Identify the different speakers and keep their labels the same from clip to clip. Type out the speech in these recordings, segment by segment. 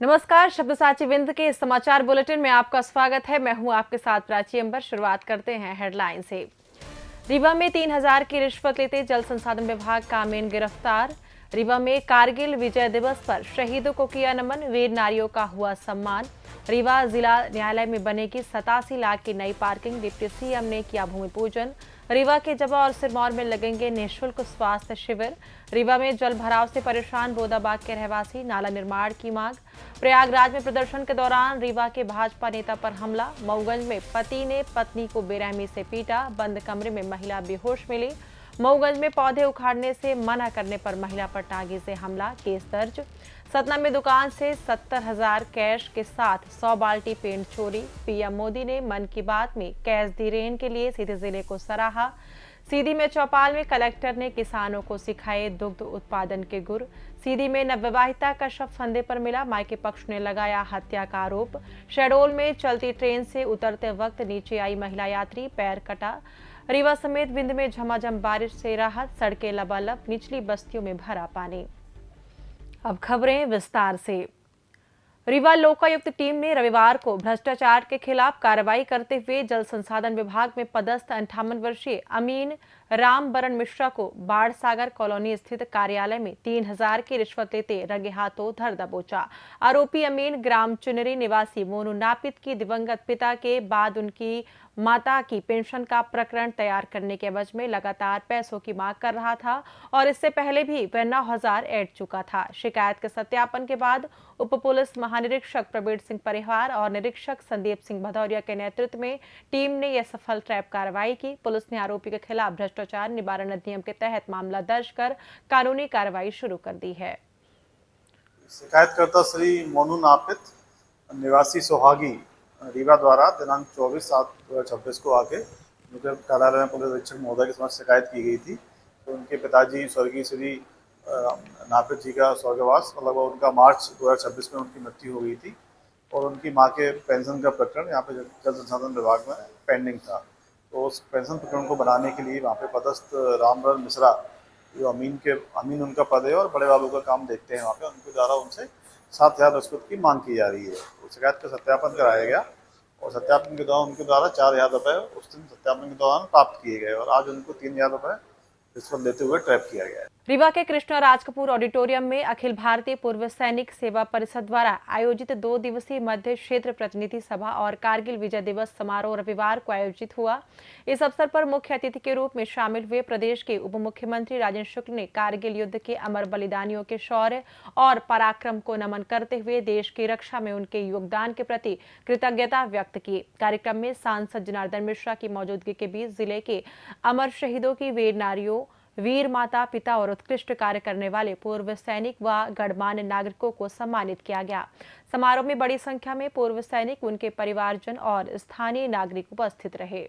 Speaker 1: नमस्कार, शब्दसाची विंद के इस समाचार बुलेटिन में आपका स्वागत है। मैं हूं आपके साथ प्राची अंबर। शुरुआत करते हैं हेडलाइन से। रीवा में 3000 की रिश्वत लेते जल संसाधन विभाग का अमीन गिरफ्तार। रीवा में कारगिल विजय दिवस पर शहीदों को किया नमन, वीर नारियों का हुआ सम्मान। रीवा जिला न्यायालय में बनेगी 87 लाख की नई पार्किंग, डिप्टी सीएम ने किया भूमि पूजन। रीवा के जबा और सिरमौर में लगेंगे निःशुल्क स्वास्थ्य शिविर। रीवा में जल भराव से परेशान बोदाबाग के रहवासी, नाला निर्माण की मांग। प्रयागराज में प्रदर्शन के दौरान रीवा के भाजपा नेता पर हमला। मऊगंज में पति ने पत्नी को बेरहमी से पीटा, बंद कमरे में महिला बेहोश मिली। मऊगंज में पौधे उखाड़ने से मना करने पर महिला पर टांगी से हमला, केस दर्ज। सतना में दुकान से 70,000 कैश के साथ 100 बाल्टी पेंट चोरी। पीएम मोदी ने मन की बात में कैश दी रेन के लिए सीधी जिले को सराहा। सीधी में चौपाल में कलेक्टर ने किसानों को सिखाए दुग्ध उत्पादन के गुर। सीधी में नवविवाहिता का शव फंदे पर मिला, मायके पक्ष ने लगाया हत्या का आरोप। शहडोल में चलती ट्रेन से उतरते वक्त नीचे आई महिला यात्री, पैर कटा। रीवा समेत विंध्य में झमाझम बारिश से राहत, सड़कें लबालब, निचली बस्तियों में भरा पानी। अब खबरें विस्तार से। रीवा लोकायुक्त टीम ने रविवार को भ्रष्टाचार के खिलाफ कार्रवाई करते हुए जल संसाधन विभाग में पदस्थ 58 वर्षीय अमीन राम बरन मिश्रा को बाढ़ सागर कॉलोनी स्थित कार्यालय में 3000 की रिश्वत लेते रंगे हाथों धर दबोचा। आरोपी अमीन ग्राम चुनरी निवासी मोनू नापित की दिवंगत पिता के बाद उनकी माता की पेंशन का प्रकरण तैयार करने के एवज में लगातार पैसों की मांग कर रहा था और इससे पहले भी वह 9000 ऐंठ चुका था। शिकायत के सत्यापन के बाद उप पुलिस महानिरीक्षक प्रवीण सिंह परिहार और निरीक्षक संदीप सिंह भदौरिया के नेतृत्व में टीम ने यह सफल ट्रैप कार्रवाई की। पुलिस ने आरोपी के खिलाफ भ्रष्टाचार निवारण अधिनियम के तहत मामला दर्ज कर कानूनी कार्रवाई शुरू कर दी है।
Speaker 2: शिकायतकर्ता श्री मोनू नापित निवासी सोहागी रीवा द्वारा दिनांक 24/7/2026 को आके मुझे कार्यालय में पुलिस अधीक्षक महोदय के समक्ष शिकायत की गई थी। तो उनके पिताजी स्वर्गीय श्री नापित जी का स्वर्गवास लगभग उनका मार्च 2026 में उनकी मृत्यु हो गई थी और उनकी मां के पेंशन का प्रकरण यहाँ पे जल संसाधन विभाग में पेंडिंग था। तो उस पेंशन प्रकरण को बनाने के लिए वहाँ पे पदस्थ रामबरन मिश्रा, जो अमीन उनका पद है और बड़े बाबू का काम देखते हैं, वहाँ पे उनके द्वारा उनसे 7000 रिश्वत की मांग की जा रही है। तो शिकायत का सत्यापन कराया गया और सत्यापन के दौरान उनके द्वारा 4000 रुपये उस दिन सत्यापन के दौरान प्राप्त किए गए और आज उनको 3000 रुपये रिश्वत लेते हुए ट्रैप किया गया है।
Speaker 1: रीवा के कृष्णा राज कपूर ऑडिटोरियम में अखिल भारतीय पूर्व सैनिक सेवा परिषद द्वारा आयोजित 2 दिवसीय मध्य क्षेत्र प्रतिनिधि सभा और कारगिल विजय दिवस समारोह रविवार को आयोजित हुआ। इस अवसर पर मुख्य अतिथि के रूप में शामिल हुए प्रदेश के उप मुख्यमंत्री राजेंद्र शुक्ल ने कारगिल युद्ध के अमर बलिदानियों के शौर्य और पराक्रम को नमन करते हुए देश की रक्षा में उनके योगदान के प्रति कृतज्ञता व्यक्त की। कार्यक्रम में सांसद जनार्दन मिश्रा की मौजूदगी के बीच जिले के अमर शहीदों की वीर नारियों, वीर माता पिता और उत्कृष्ट कार्य करने वाले पूर्व सैनिक व गणमान्य नागरिकों को सम्मानित किया गया। समारोह में बड़ी संख्या में पूर्व सैनिक, उनके परिवारजन और स्थानीय नागरिक उपस्थित रहे।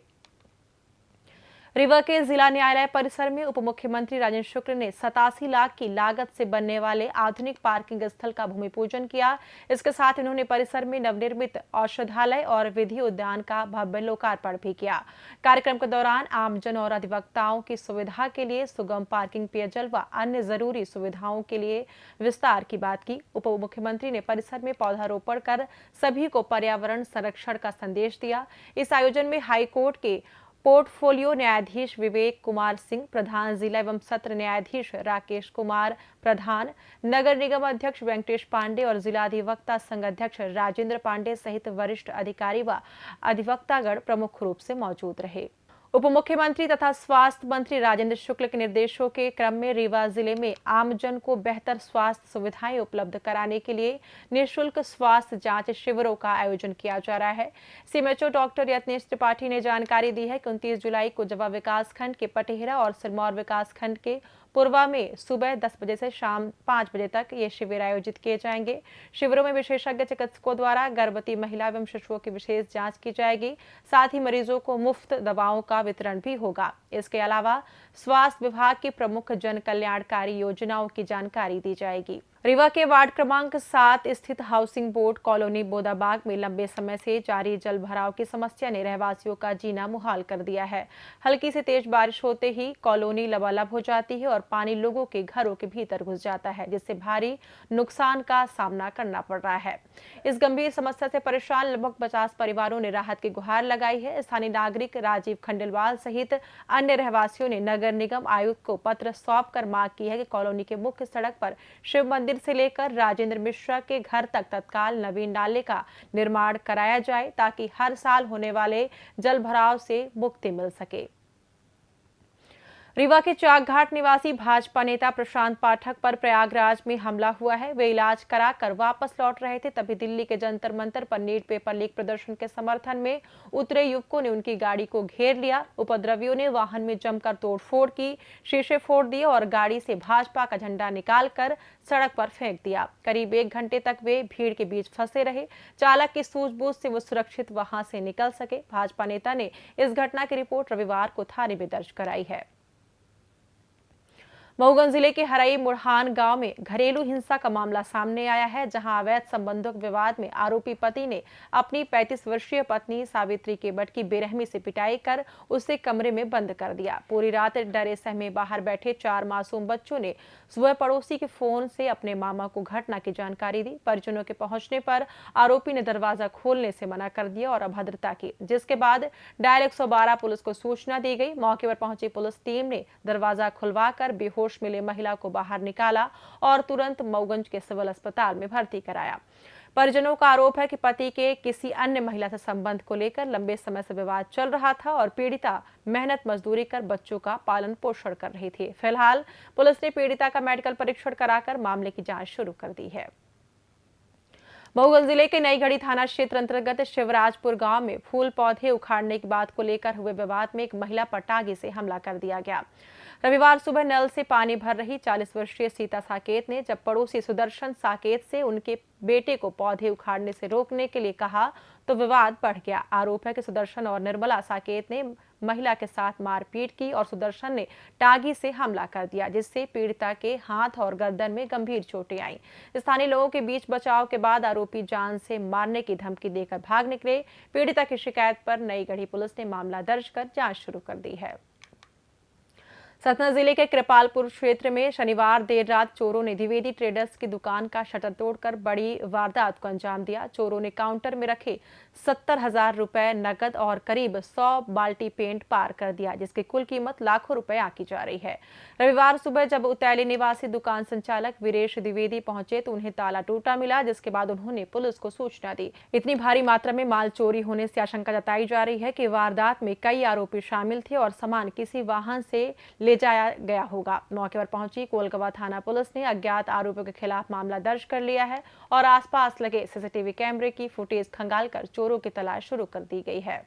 Speaker 1: रीवा के जिला न्यायालय परिसर में उप मुख्यमंत्री राजेंद्र शुक्ल ने 87 लाख की लागत से बनने वाले आधुनिक पार्किंग स्थल का भूमि पूजन किया। इसके साथ उन्होंने परिसर में नवनिर्मित औषधालय और विधि उद्यान का भव्य लोकार्पण भी किया। कार्यक्रम के दौरान आमजन और अधिवक्ताओं की सुविधा के लिए सुगम पार्किंग, पेयजल व अन्य जरूरी सुविधाओं के लिए विस्तार की बात की। उप मुख्यमंत्री ने परिसर में पौधारोपण कर सभी को पर्यावरण संरक्षण का संदेश दिया। इस आयोजन में हाईकोर्ट के पोर्टफोलियो न्यायाधीश विवेक कुमार सिंह, प्रधान जिला एवं सत्र न्यायाधीश राकेश कुमार प्रधान, नगर निगम अध्यक्ष वेंकटेश पांडे और जिला अधिवक्ता संघ अध्यक्ष राजेंद्र पांडे सहित वरिष्ठ अधिकारी व अधिवक्तागण प्रमुख रूप से मौजूद रहे। उप मुख्यमंत्री तथा स्वास्थ्य मंत्री राजेंद्र शुक्ल के निर्देशों के क्रम में रीवा जिले में आमजन को बेहतर स्वास्थ्य सुविधाएं उपलब्ध कराने के लिए निःशुल्क स्वास्थ्य जांच शिविरों का आयोजन किया जा रहा है। सीएमएचओ डॉक्टर यत्नेश त्रिपाठी ने जानकारी दी है कि 29 जुलाई को जवा विकासखंड के पटेहरा और सिरमौर विकासखंड के पूर्वा में सुबह 10 बजे से शाम 5 बजे तक ये शिविर आयोजित किए जाएंगे। शिविरों में विशेषज्ञ चिकित्सकों द्वारा गर्भवती महिला एवं शिशुओं की विशेष जांच की जाएगी। साथ ही मरीजों को मुफ्त दवाओं का वितरण भी होगा। इसके अलावा स्वास्थ्य विभाग की प्रमुख जन कल्याणकारी योजनाओं की जानकारी दी जाएगी। रीवा के वार्ड क्रमांक 7 स्थित हाउसिंग बोर्ड कॉलोनी बोदाबाग में लंबे समय से जारी जल भराव की समस्या ने रहवासियों का जीना मुहाल कर दिया है। हल्की से तेज बारिश होते ही कॉलोनी लबालब हो जाती है और पानी लोगों के घरों के भीतर घुस जाता है, जिससे भारी नुकसान का सामना करना पड़ रहा है। इस गंभीर समस्या से परेशान लगभग 50 परिवारों ने राहत की गुहार लगाई है। स्थानीय नागरिक राजीव खंडेलवाल सहित अन्य रहवासियों ने नगर निगम आयुक्त को पत्र सौंपकर मांग की है कि कॉलोनी के मुख्य सड़क पर शिव मंदिर से लेकर राजेंद्र मिश्रा के घर तक तत्काल नवीन नाले का निर्माण कराया जाए, ताकि हर साल होने वाले जल भराव से मुक्ति मिल सके। रीवा के चाकघाट निवासी भाजपा नेता प्रशांत पाठक पर प्रयागराज में हमला हुआ है। वे इलाज कराकर वापस लौट रहे थे, तभी दिल्ली के जंतर मंतर पर नीट पेपर लीक प्रदर्शन के समर्थन में उतरे युवकों ने उनकी गाड़ी को घेर लिया। उपद्रवियों ने वाहन में जमकर तोड़फोड़ की, शीशे फोड़ दिए और गाड़ी से भाजपा का झंडा निकालकर सड़क पर फेंक दिया। करीब 1 घंटे तक वे भीड़ के बीच फंसे रहे। चालक की सूझबूझ से वो सुरक्षित वहां से निकल सके। भाजपा नेता ने इस घटना की रिपोर्ट रविवार को थाने में दर्ज कराई है। मऊगंज जिले के हरई मुढ़ान गांव में घरेलू हिंसा का मामला सामने आया है, जहां अवैध संबंधों के विवाद में आरोपी पति ने अपनी 35 वर्षीय पत्नी सावित्री केवट की बेरहमी से पिटाई कर उसे कमरे में बंद कर दिया। पूरी रात डरे सहमे बाहर बैठे 4 मासूम बच्चों ने सुबह पड़ोसी के फोन से अपने मामा को घटना की जानकारी दी। परिजनों के पहुंचने पर आरोपी ने दरवाजा खोलने से मना कर दिया और अभद्रता की, जिसके बाद डायल 112 पुलिस को सूचना दी गई। मौके पर पहुंची पुलिस टीम ने दरवाजा खुलवाकर बेहोश मिले महिला को बाहर निकाला और तुरंत मऊगंज के सिविल अस्पताल में भर्ती कराया। परिजनों का आरोप है कि पति के किसी अन्य महिला से संबंध को लेकर लंबे समय से विवाद चल रहा था और पीड़िता मेहनत मजदूरी कर बच्चों का पालन पोषण कर रही थी। फिलहाल पुलिस ने पीड़िता का मेडिकल परीक्षण कराकर मामले की जांच शुरू कर दी है। मऊगंज जिले के नईगढ़ी थाना क्षेत्र अंतर्गत शिवराजपुर गांव में फूल पौधे उखाड़ने की बात को लेकर हुए विवाद में एक महिला पर टांगे से हमला कर दिया गया। रविवार सुबह नल से पानी भर रही 40 वर्षीय सीता साकेत ने जब पड़ोसी सुदर्शन साकेत से उनके बेटे को पौधे उखाड़ने से रोकने के लिए कहा तो विवाद बढ़ गया। आरोप है कि सुदर्शन और निर्मला साकेत ने महिला के साथ मारपीट की और सुदर्शन ने टांगी से हमला कर दिया, जिससे पीड़िता के हाथ और गर्दन में गंभीर चोटें आईं। स्थानीय लोगों के बीच बचाव के बाद आरोपी जान से मारने की धमकी देकर भाग निकले। पीड़िता की शिकायत पर नईगढ़ी पुलिस ने मामला दर्ज कर जांच शुरू कर दी है। सतना जिले के कृपालपुर क्षेत्र में शनिवार देर रात चोरों ने द्विवेदी ट्रेडर्स की दुकान का शटर तोड़कर बड़ी वारदात को अंजाम दिया। चोरों ने काउंटर में रखे 70,000 रुपए नकद और करीब 100 बाल्टी पेंट पार कर दिया, जिसकी कुल कीमत लाखों रुपए आंकी जा रही है। रविवार सुबह जब उतैली निवासी दुकान संचालक वीरेश द्विवेदी पहुंचे तो उन्हें ताला टूटा मिला, जिसके बाद उन्होंने पुलिस को सूचना दी। इतनी भारी मात्रा में माल चोरी होने से आशंका जताई जा रही है कि वारदात में कई आरोपी शामिल थे और सामान किसी वाहन से ले जाया गया होगा। मौके पर पहुंची कोलगवा थाना पुलिस ने अज्ञात आरोपियों के खिलाफ मामला दर्ज कर लिया है और आसपास लगे सीसीटीवी कैमरे की फुटेज खंगालकर चोरों की तलाश शुरू कर दी गई है।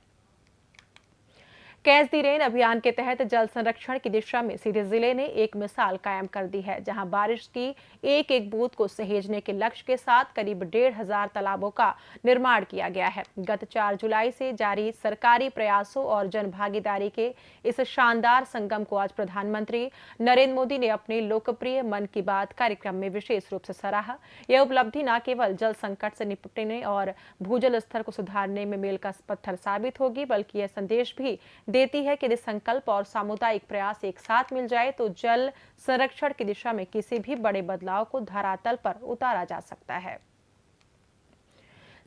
Speaker 1: कैच दी रेन अभियान के तहत जल संरक्षण की दिशा में सीधे जिले ने एक मिसाल कायम कर दी है, जहां बारिश की एक एक बूंद को सहेजने के लक्ष्य के साथ करीब 1,500 तालाबों का निर्माण किया गया है। गत 4 जुलाई से जारी सरकारी प्रयासों और जन भागीदारी के इस शानदार संगम को आज प्रधानमंत्री नरेंद्र मोदी ने अपने लोकप्रिय मन की बात कार्यक्रम में विशेष रूप से सराहा। यह उपलब्धि न केवल जल संकट से निपटने और भूजल स्तर को सुधारने में मील का पत्थर साबित होगी, बल्कि यह संदेश भी देती है कि यदि संकल्प और सामुदायिक प्रयास एक साथ मिल जाए तो जल संरक्षण की दिशा में किसी भी बड़े बदलाव को धरातल पर उतारा जा सकता है।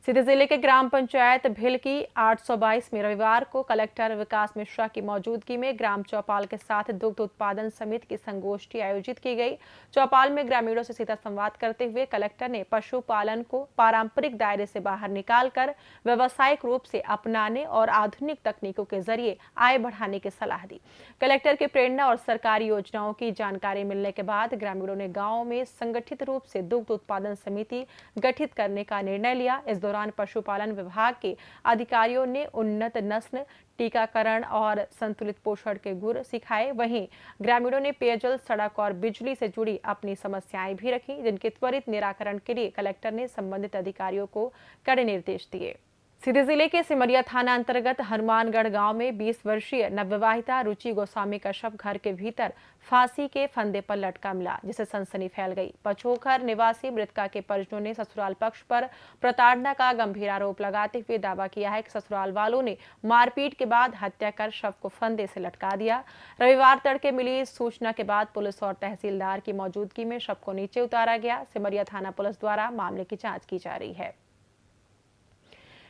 Speaker 1: सीधे जिले के ग्राम पंचायत भिल की 822 में रविवार को कलेक्टर विकास मिश्रा की मौजूदगी में ग्राम चौपाल के साथ दुग्ध उत्पादन समिति की संगोष्ठी आयोजित की गई। चौपाल में ग्रामीणों से सीधा संवाद करते हुए कलेक्टर ने पशुपालन को पारंपरिक दायरे से बाहर निकालकर व्यावसायिक रूप से अपनाने और आधुनिक तकनीकों के जरिए आय बढ़ाने की सलाह दी। कलेक्टर की प्रेरणा और सरकारी योजनाओं की जानकारी मिलने के बाद ग्रामीणों ने गाँव में संगठित रूप से दुग्ध उत्पादन समिति गठित करने का निर्णय लिया। इस दौरान पशुपालन विभाग के अधिकारियों ने उन्नत नस्ल, टीकाकरण और संतुलित पोषण के गुर सिखाए। वहीं ग्रामीणों ने पेयजल, सड़क और बिजली से जुड़ी अपनी समस्याएं भी रखी, जिनके त्वरित निराकरण के लिए कलेक्टर ने संबंधित अधिकारियों को कड़े निर्देश दिए। सीधी जिले के सिमरिया थाना अंतर्गत हनुमानगढ़ गांव में 20 वर्षीय नवविवाहिता रुचि गोस्वामी का शव घर के भीतर फांसी के फंदे पर लटका मिला, जिससे सनसनी फैल गई। पचोखर निवासी मृतका के परिजनों ने ससुराल पक्ष पर प्रताड़ना का गंभीर आरोप लगाते हुए दावा किया है कि ससुराल वालों ने मारपीट के बाद हत्या कर शव को फंदे से लटका दिया। रविवार तड़के मिली सूचना के बाद पुलिस और तहसीलदार की मौजूदगी में शव को नीचे उतारा गया। सिमरिया थाना पुलिस द्वारा मामले की जाँच की जा रही है।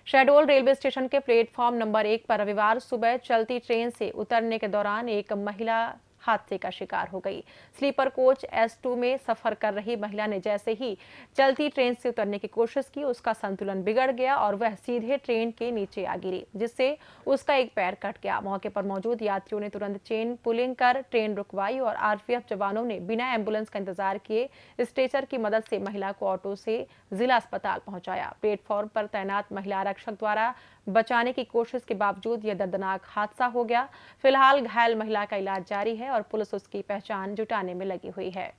Speaker 1: शहडोल रेलवे स्टेशन के प्लेटफॉर्म नंबर 1 पर रविवार सुबह चलती ट्रेन से उतरने के दौरान एक महिला हादसे का शिकार हो गई। स्लीपर कोच S2 में सफर कर रही महिला ने जैसे ही चलती ट्रेन से उतरने की कोशिश की, उसका संतुलन बिगड़ गया और वह सीधे ट्रेन के नीचे आ गिरी, जिससे उसका एक पैर कट गया। मौके पर मौजूद यात्रियों ने तुरंत चेन पुलिंग कर ट्रेन रुकवाई और RPF जवानों ने बिना एम्बुलेंस का इंतजार किए स्ट्रेचर की मदद से महिला को ऑटो से जिला अस्पताल पहुंचाया। प्लेटफॉर्म पर तैनात महिला आरक्षक द्वारा बचाने की कोशिश के बावजूद यह दर्दनाक हादसा हो गया। फिलहाल घायल महिला का इलाज जारी है और पुलिस उसकी पहचान जुटाने में लगी हुई है।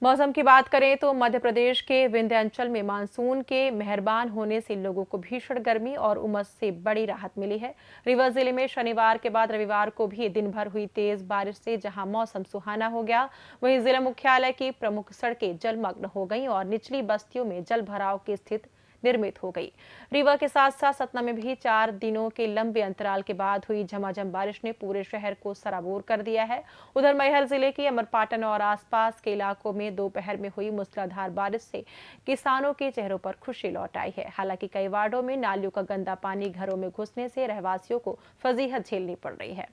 Speaker 1: मौसम की बात करें तो मध्य प्रदेश के विंध्याचल में मानसून के मेहरबान होने से लोगों को भीषण गर्मी और उमस से बड़ी राहत मिली है। रीवा जिले में शनिवार के बाद रविवार को भी दिन भर हुई तेज बारिश से जहां मौसम सुहाना हो गया, वहीं जिला मुख्यालय की प्रमुख सड़कें जलमग्न हो गईं और निचली बस्तियों में जल भराव की स्थिति निर्मित हो गई। रीवा के साथ साथ सतना में भी 4 दिनों के लंबे अंतराल के बाद हुई झमाझम बारिश ने पूरे शहर को सराबोर कर दिया है। उधर मैहर जिले की अमरपाटन और आसपास के इलाकों में दोपहर में हुई मूसलाधार बारिश से किसानों के चेहरों पर खुशी लौट आई है। हालांकि कई वार्डों में नालियों का गंदा पानी घरों में घुसने से रहवासियों को फजीहत झेलनी पड़ रही है।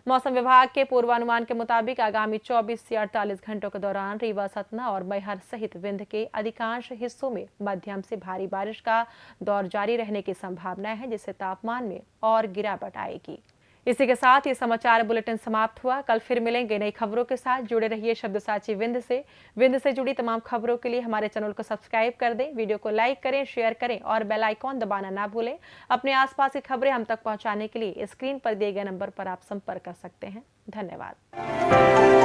Speaker 1: मौसम विभाग के पूर्वानुमान के मुताबिक आगामी 24 से 48 घंटों के दौरान रीवा, सतना और मैहर सहित विंध्य के अधिकांश हिस्सों में मध्यम से भारी बारिश का दौर जारी रहने की संभावना है, जिससे तापमान में और गिरावट आएगी। इसी के साथ ये समाचार बुलेटिन समाप्त हुआ। कल फिर मिलेंगे नई खबरों के साथ। जुड़े रहिए शब्दसाची विंध्य से जुड़ी तमाम खबरों के लिए हमारे चैनल को सब्सक्राइब कर दें, वीडियो को लाइक करें, शेयर करें और बेल आइकॉन दबाना ना भूलें। अपने आसपास की खबरें हम तक पहुंचाने के लिए स्क्रीन पर दिए गए नंबर पर आप संपर्क कर सकते हैं। धन्यवाद।